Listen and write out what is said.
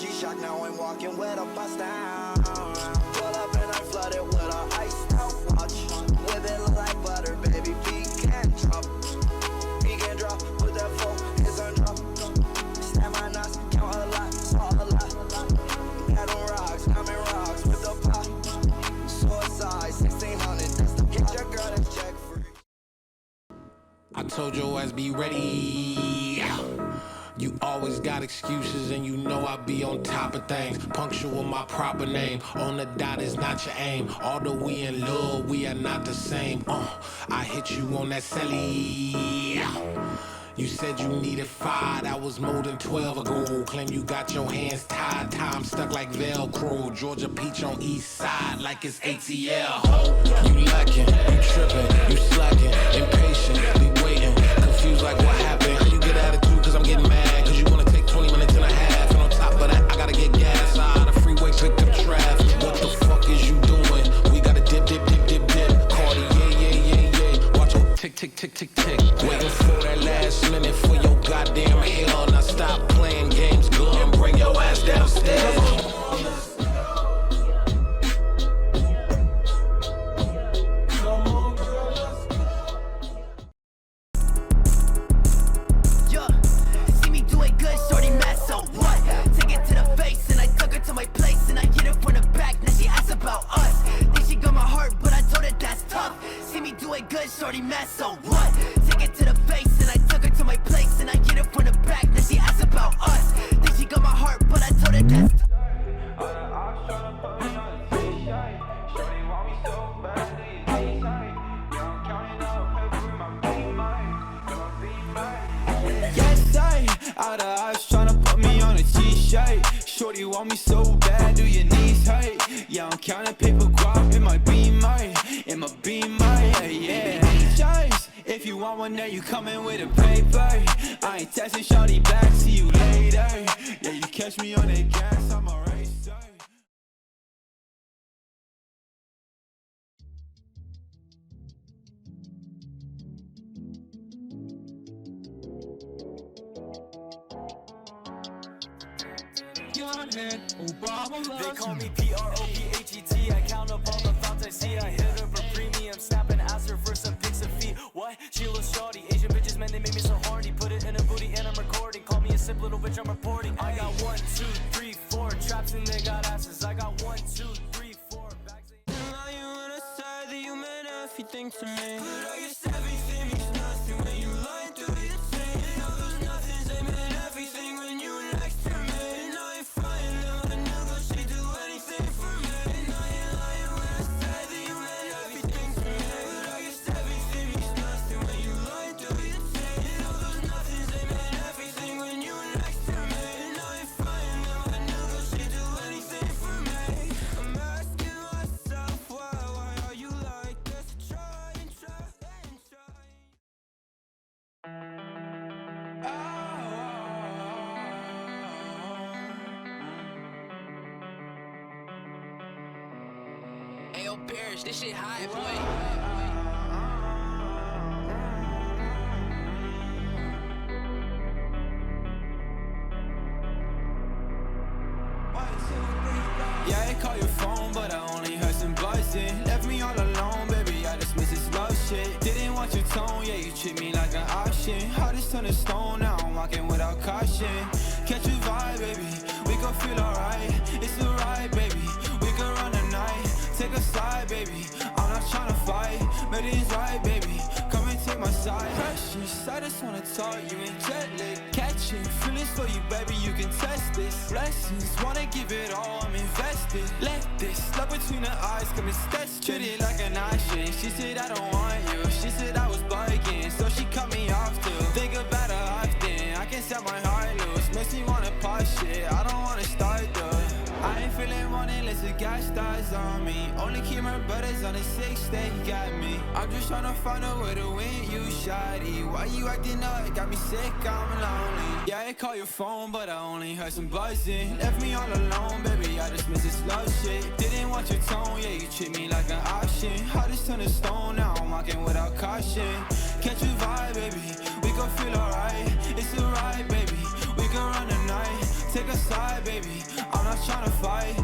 G-Shock, now I'm walking with a bust down. Pull up and I flooded with a iced out watch. With it look like butter, baby, we can drop. We can drop, put that phone, it's on drop. Snap my nuts, count a lot, saw a lot. Had on rocks, I'm in rocks with the pop. Suicide, 1600, that's the get your girl to check free. I told your ass be ready. You always got excuses and you know I be on top of things. Punctual my proper name. On the dot is not your aim. Although we in love, we are not the same. I hit you on that celly. You said you needed 5, that was more than 12 ago. Claim you got your hands tied, time stuck like Velcro. Georgia Peach on east side like it's ATL. You lacking, you tripping, you slacking, impatient, be waiting, confused like what happened. How you get attitude cause I'm getting mad, cause you wanna take 20 minutes and a half. And on top of that, I gotta get gas out of the freeway, picked up traffic. What the fuck is you doing? We gotta dip, dip, dip, dip, dip. Cardi, yeah. Watch your tick, tick, tick, tick, tick. Waiting for that last minute for your goddamn hell. Now stop playing games, go and bring your ass downstairs. Shorty mess, so what? Take it to the face and I took her to my place and I get it from the back. Now she asks about us. Think she got my heart, but I told her that's yes, out of eyes tryna put me on a t-shirt. Shorty want me so bad, do your knees hurt? Yeah, I'm counting paper guap in my beamer, yeah. If you want one there, you coming with a paper. I ain't texting shorty back, see you later. Yeah, you catch me on that gas, I'm a racer. They call me P-R-O-P-H-E-T. I count up all the thoughts I see. I hit her for premium, snap and ask her for some pics of feet. What? She looks shawty. Asian bitches, man, they make me so horny. Put it in a booty and I'm recording. Call me a simp little bitch, I'm reporting. I got 1, 2, 3, 4 traps and they got asses. I got 1, 2, 3, 4 bags. Now you wanna say that you meant everything to me, but I guess everything means nothing when you lie through your teeth. And all those nothings, they meant everything when you were next to me. And now you're flying, now I know she do anything for me. And now you're lying when I say that you meant everything to me, but I guess everything means nothing when you lie through your teeth. And all those nothings, they meant everything when you were next to me. And now you're flying, now I know she do anything for me. I'm asking myself why are you like this? Try and try and try. Ayo, Parrish, this shit high, boy. Yeah, I call your phone, but I only heard some buzzing. Left me all alone, baby, I just miss this love shit. Didn't want your tone, yeah, you treat me like an option. Heart is turned to stone, now I'm walking without caution. Catch a vibe, baby, we gon' feel alright. It's alright, baby, we can run the night. Take a side, baby, I'm not tryna fight. But it's right, baby, come and take my side. Precious, I just wanna talk, you ain't jet lag. Catching feelings for you, baby, you can test this. Blessings, wanna give it all, I'm invested. Let this love between the eyes come and stretch. Treat it like an option. She said I don't want you, she said I was bugging, so she cut me off too. Think about her often, I can set my heart loose. Makes me wanna pop shit, I don't wanna start though. I ain't feeling one unless the gas starts on me. Only keep my brothers on the 6, they got me. I'm just tryna find a way to win you, shawty. Why you acting up? Got me sick, I'm lonely. Yeah, I call your phone, but I only heard some buzzing. Left me all alone, baby, I just miss this love shit. Didn't want your tone, yeah, you treat me like an option. Heart is turned to stone, now I'm walking without caution. Catch a vibe, baby, we gon' feel alright. It's alright, baby, we can run the night. Take a side, baby, tryna fight.